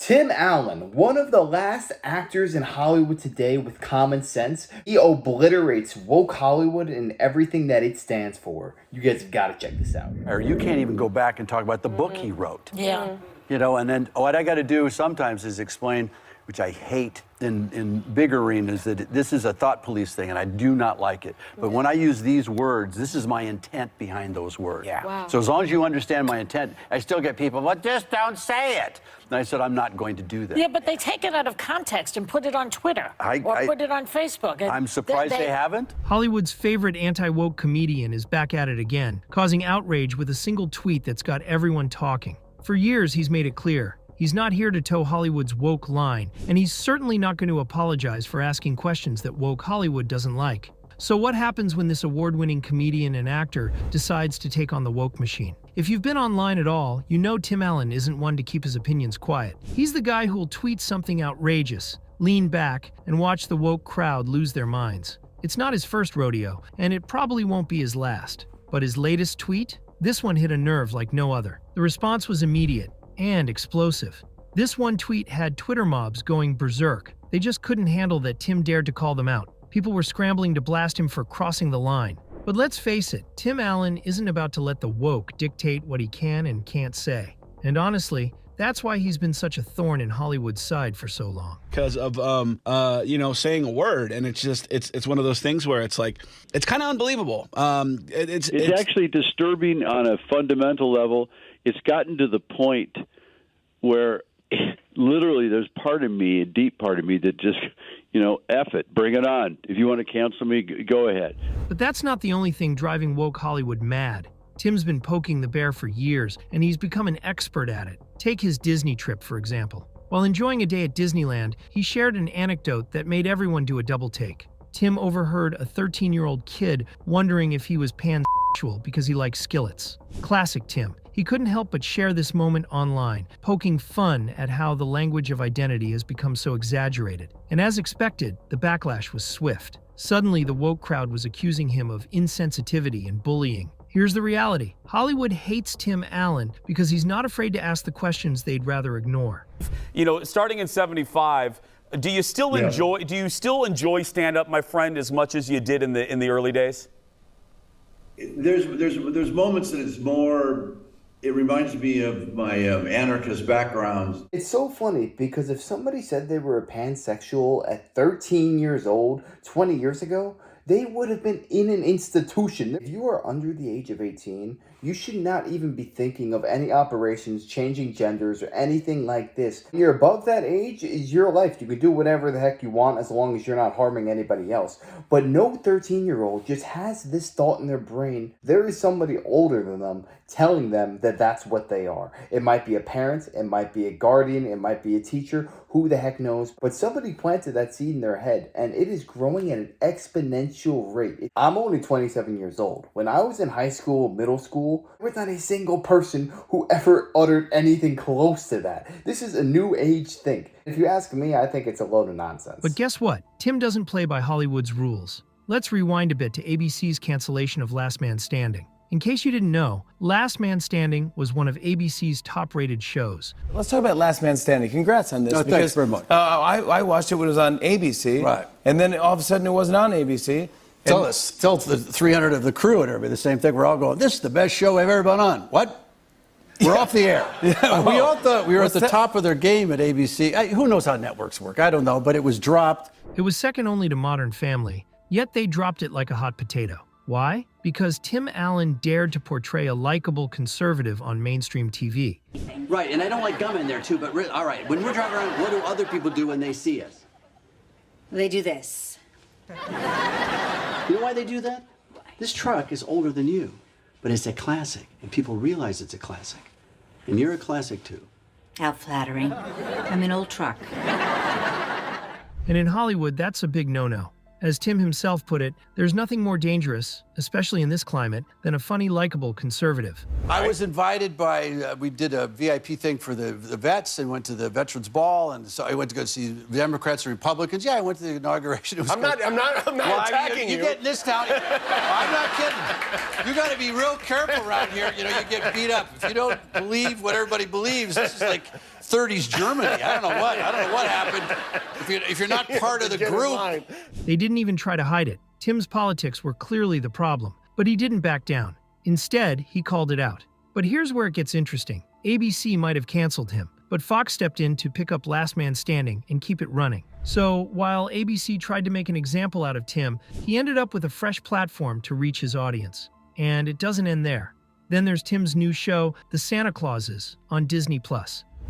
Tim Allen, one of the last actors in Hollywood today with common sense, he obliterates woke Hollywood and everything that it stands for. You guys gotta check this out. Or you can't even go back and talk about the book he wrote. Yeah. You know, and then what I got to do sometimes is explain, which I hate in big arenas, that this is a thought police thing, and I do not like it. But when I use these words, this is my intent behind those words. Yeah. Wow. So as long as you understand my intent, I still get people, well, just don't say it. And I said, I'm not going to do that. Yeah, but they take it out of context and put it on Twitter or put it on Facebook. I'm surprised they haven't. Hollywood's favorite anti-woke comedian is back at it again, causing outrage with a single tweet that's got everyone talking. For years, he's made it clear. He's not here to toe Hollywood's woke line, and he's certainly not going to apologize for asking questions that woke Hollywood doesn't like. So what happens when this award-winning comedian and actor decides to take on the woke machine? If you've been online at all, you know Tim Allen isn't one to keep his opinions quiet. He's the guy who'll tweet something outrageous, lean back, and watch the woke crowd lose their minds. It's not his first rodeo, and it probably won't be his last. But his latest tweet? This one hit a nerve like no other. The response was immediate and explosive. This one tweet had Twitter mobs going berserk. They just couldn't handle that Tim dared to call them out. People were scrambling to blast him for crossing the line. But let's face it, Tim Allen isn't about to let the woke dictate what he can and can't say. And honestly, that's why he's been such a thorn in Hollywood's side for so long. Because of, you know, saying a word, and it's one of those things where it's like, it's kind of unbelievable. It's actually disturbing on a fundamental level. It's gotten to the point where literally there's part of me, a deep part of me, that just, you know, F it, bring it on. If you want to cancel me, go ahead. But that's not the only thing driving woke Hollywood mad. Tim's been poking the bear for years, and he's become an expert at it. Take his Disney trip, for example. While enjoying a day at Disneyland, he shared an anecdote that made everyone do a double take. Tim overheard a 13-year-old kid wondering if he was pansexual because he likes skillets. Classic Tim. He couldn't help but share this moment online, poking fun at how the language of identity has become so exaggerated. And as expected, the backlash was swift. Suddenly, the woke crowd was accusing him of insensitivity and bullying. Here's the reality. Hollywood hates Tim Allen because he's not afraid to ask the questions they'd rather ignore. You know, starting in '75, do you still enjoy stand-up, my friend, as much as you did in the early days? There's moments that it's more. It reminds me of my anarchist background. It's so funny because if somebody said they were a pansexual at 13 years old, 20 years ago, they would have been in an institution. If you are under the age of 18, you should not even be thinking of any operations, changing genders, or anything like this. If you're above that age, it's your life. You can do whatever the heck you want as long as you're not harming anybody else. But no 13-year-old just has this thought in their brain. There is somebody older than them telling them that that's what they are. It might be a parent, it might be a guardian, it might be a teacher, who the heck knows, but somebody planted that seed in their head, and it is growing at an exponential rate. I'm only 27 years old. When I was in high school, middle school, there was not a single person who ever uttered anything close to that. This is a new age thing. If you ask me, I think it's a load of nonsense. But guess what? Tim doesn't play by Hollywood's rules. Let's rewind a bit to ABC's cancellation of Last Man Standing. In case you didn't know, Last Man Standing was one of ABC's top-rated shows. Let's talk about Last Man Standing. Congrats on this. No, thanks very much. I watched it when it was on ABC. Right. And then all of a sudden it wasn't on ABC. Tell the 300 of the crew and everybody the same thing. We're all going, this is the best show I've ever been on. What? We're off the air. Yeah, we all thought we were at the top of their game at ABC. Who knows how networks work? I don't know, but it was dropped. It was second only to Modern Family, yet they dropped it like a hot potato. Why? Because Tim Allen dared to portray a likable conservative on mainstream TV. Right, and I don't like gum in there too, but all right, when we're driving around, what do other people do when they see us? They do this. You know why they do that? This truck is older than you, but it's a classic, and people realize it's a classic. And you're a classic too. How flattering. I'm an old truck. And in Hollywood, that's a big no-no. As Tim himself put it, there's nothing more dangerous, especially in this climate, than a funny, likable conservative. I was invited by, we did a VIP thing for the vets and went to the Veterans Ball, and so I went to go see Democrats and Republicans. Yeah, I went to the inauguration. It was I'm not attacking you. You get in this town. I'm not kidding. You got to be real careful around here. You know, you get beat up. If you don't believe what everybody believes, this is like 30s Germany. I don't know what happened. If you're not part of the group. They didn't even try to hide it. Tim's politics were clearly the problem, but he didn't back down. Instead, he called it out. But here's where it gets interesting. ABC might have canceled him, but Fox stepped in to pick up Last Man Standing and keep it running. So while ABC tried to make an example out of Tim, he ended up with a fresh platform to reach his audience. And it doesn't end there. Then there's Tim's new show, The Santa Clauses, on Disney+.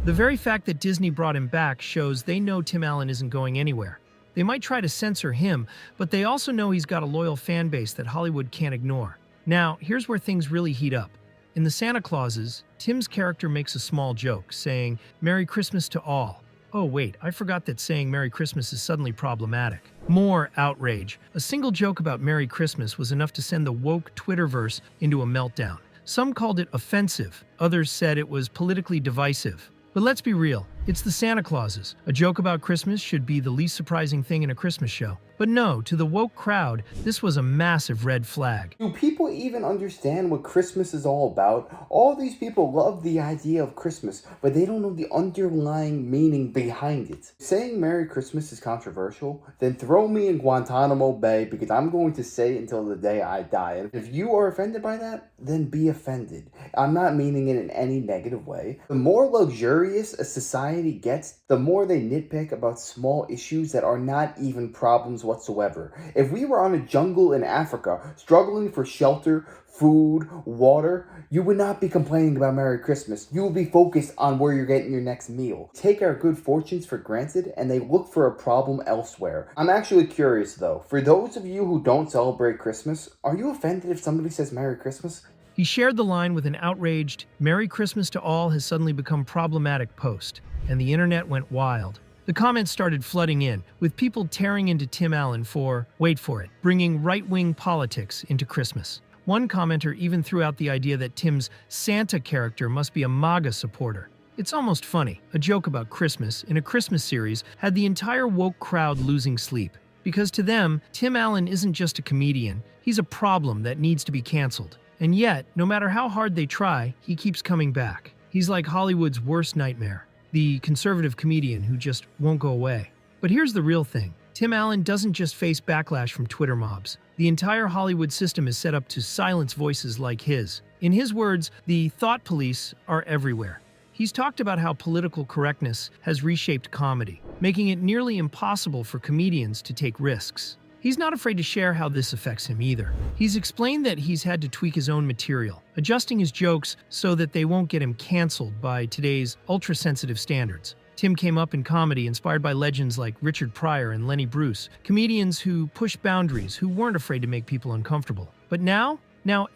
The very fact that Disney brought him back shows they know Tim Allen isn't going anywhere. They might try to censor him, but they also know he's got a loyal fan base that Hollywood can't ignore. Now, here's where things really heat up. In The Santa Clauses, Tim's character makes a small joke, saying, "Merry Christmas to all." Oh wait, I forgot that saying Merry Christmas is suddenly problematic. More outrage. A single joke about Merry Christmas was enough to send the woke Twitterverse into a meltdown. Some called it offensive, others said it was politically divisive. But let's be real, it's the Santa Clauses. A joke about Christmas should be the least surprising thing in a Christmas show. But no, to the woke crowd, this was a massive red flag. Do people even understand what Christmas is all about? All these people love the idea of Christmas, but they don't know the underlying meaning behind it. Saying Merry Christmas is controversial? Then throw me in Guantanamo Bay, because I'm going to say it until the day I die. And if you are offended by that, then be offended. I'm not meaning it in any negative way. The more luxurious a society gets, the more they nitpick about small issues that are not even problems whatsoever. If we were on a jungle in Africa, struggling for shelter, food, water, you would not be complaining about Merry Christmas. You would be focused on where you're getting your next meal. Take our good fortunes for granted, and they look for a problem elsewhere. I'm actually curious though, for those of you who don't celebrate Christmas, are you offended if somebody says Merry Christmas? He shared the line with an outraged, "Merry Christmas to all" has suddenly become problematic post, and the internet went wild. The comments started flooding in, with people tearing into Tim Allen for, wait for it, bringing right-wing politics into Christmas. One commenter even threw out the idea that Tim's Santa character must be a MAGA supporter. It's almost funny. A joke about Christmas in a Christmas series had the entire woke crowd losing sleep. Because to them, Tim Allen isn't just a comedian, he's a problem that needs to be canceled. And yet, no matter how hard they try, he keeps coming back. He's like Hollywood's worst nightmare. The conservative comedian who just won't go away. But here's the real thing. Tim Allen doesn't just face backlash from Twitter mobs. The entire Hollywood system is set up to silence voices like his. In his words, the thought police are everywhere. He's talked about how political correctness has reshaped comedy, making it nearly impossible for comedians to take risks. He's not afraid to share how this affects him either. He's explained that he's had to tweak his own material, adjusting his jokes so that they won't get him canceled by today's ultra-sensitive standards. Tim came up in comedy inspired by legends like Richard Pryor and Lenny Bruce, comedians who pushed boundaries, who weren't afraid to make people uncomfortable. But now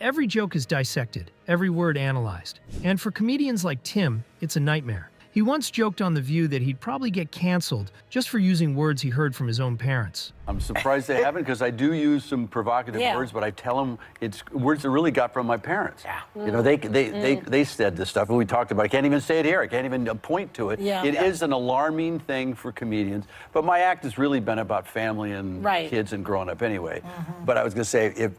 every joke is dissected, every word analyzed. And for comedians like Tim, it's a nightmare. He once joked on The View that he'd probably get canceled just for using words he heard from his own parents. I'm surprised they haven't, because I do use some provocative words, but I tell them it's words that really got from my parents. You know, they said this stuff, and we talked about it. I can't even say it here. I can't even point to it. It is an alarming thing for comedians, but my act has really been about family and kids and growing up anyway. But I was going to say, if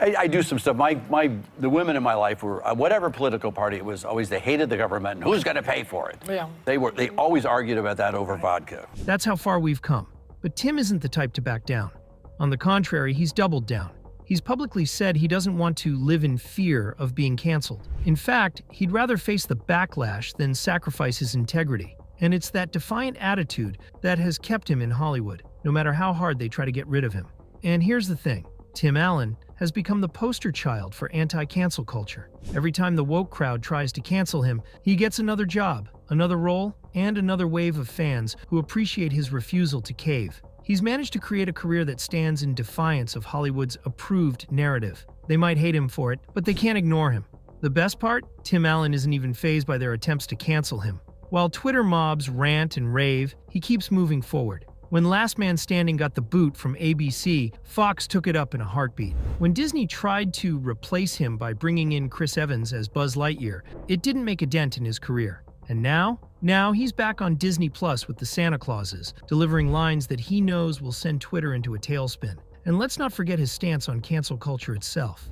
I do some stuff. The women in my life were, whatever political party it was, always they hated the government and who's going to pay for it. They always argued about that over vodka. That's how far we've come. But Tim isn't the type to back down. On the contrary, he's doubled down. He's publicly said he doesn't want to live in fear of being canceled. In fact, he'd rather face the backlash than sacrifice his integrity. And it's that defiant attitude that has kept him in Hollywood, no matter how hard they try to get rid of him. And here's the thing. Tim Allen has become the poster child for anti-cancel culture. Every time the woke crowd tries to cancel him, he gets another job, another role, and another wave of fans who appreciate his refusal to cave. He's managed to create a career that stands in defiance of Hollywood's approved narrative. They might hate him for it, but they can't ignore him. The best part? Tim Allen isn't even fazed by their attempts to cancel him. While Twitter mobs rant and rave, he keeps moving forward. When Last Man Standing got the boot from ABC, Fox took it up in a heartbeat. When Disney tried to replace him by bringing in Chris Evans as Buzz Lightyear, it didn't make a dent in his career. And now he's back on Disney Plus with the Santa Clauses, delivering lines that he knows will send Twitter into a tailspin. And let's not forget his stance on cancel culture itself.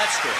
that story.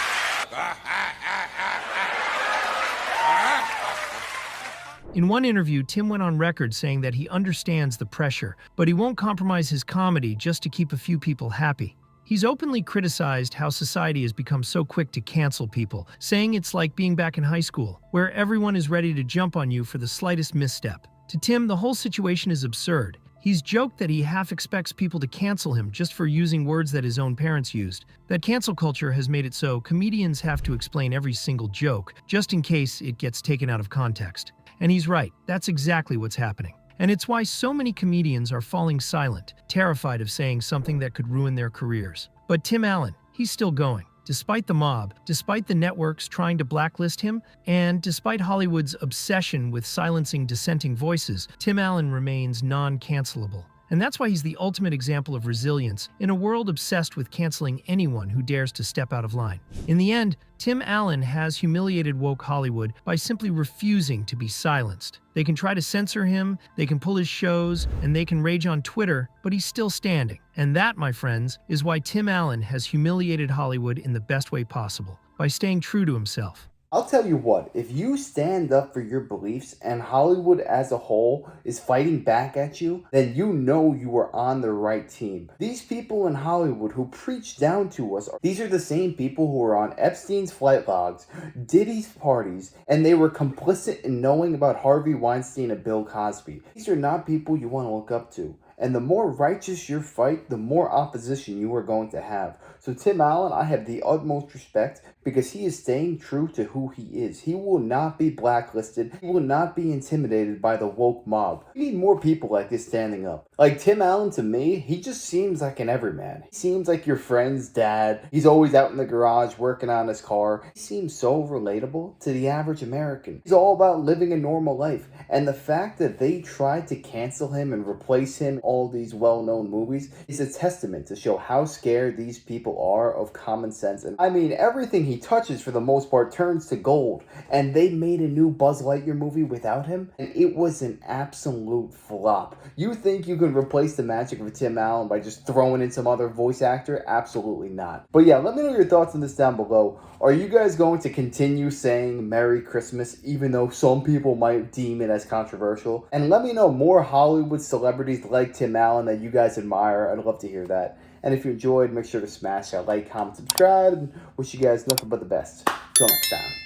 In one interview, Tim went on record saying that he understands the pressure, but he won't compromise his comedy just to keep a few people happy. He's openly criticized how society has become so quick to cancel people, saying it's like being back in high school, where everyone is ready to jump on you for the slightest misstep. To Tim, the whole situation is absurd. He's joked that he half expects people to cancel him just for using words that his own parents used. That cancel culture has made it so comedians have to explain every single joke, just in case it gets taken out of context. And he's right, that's exactly what's happening. And it's why so many comedians are falling silent, terrified of saying something that could ruin their careers. But Tim Allen, he's still going. Despite the mob, despite the networks trying to blacklist him, and despite Hollywood's obsession with silencing dissenting voices, Tim Allen remains non-cancelable. And that's why he's the ultimate example of resilience in a world obsessed with canceling anyone who dares to step out of line. In the end, Tim Allen has humiliated woke Hollywood by simply refusing to be silenced. They can try to censor him, they can pull his shows, and they can rage on Twitter, but he's still standing. And that, my friends, is why Tim Allen has humiliated Hollywood in the best way possible, by staying true to himself. I'll tell you what, if you stand up for your beliefs and Hollywood as a whole is fighting back at you, then you know you are on the right team. These people in Hollywood who preach down to us, these are the same people who were on Epstein's flight logs, Diddy's parties, and they were complicit in knowing about Harvey Weinstein and Bill Cosby. These are not people you want to look up to. And the more righteous your fight, the more opposition you are going to have. So Tim Allen, I have the utmost respect because he is staying true to who he is. He will not be blacklisted. He will not be intimidated by the woke mob. We need more people like this standing up. Like Tim Allen, to me, he just seems like an everyman. He seems like your friend's dad. He's always out in the garage working on his car. He seems so relatable to the average American. He's all about living a normal life. And the fact that they tried to cancel him and replace him in all these well-known movies is a testament to show how scared these people are of common sense. And I mean, everything he touches for the most part turns to gold. And they made a new Buzz Lightyear movie without him, and it was an absolute flop. You think you can replace the magic of Tim Allen by just throwing in some other voice actor? Absolutely not. But yeah, let me know your thoughts on this down below. Are you guys going to continue saying Merry Christmas, even though some people might deem it as controversial? And let me know more Hollywood celebrities like Tim Allen that you guys admire. I'd love to hear that. And if you enjoyed, make sure to smash that like, comment, subscribe, and wish you guys nothing but the best. Till next time.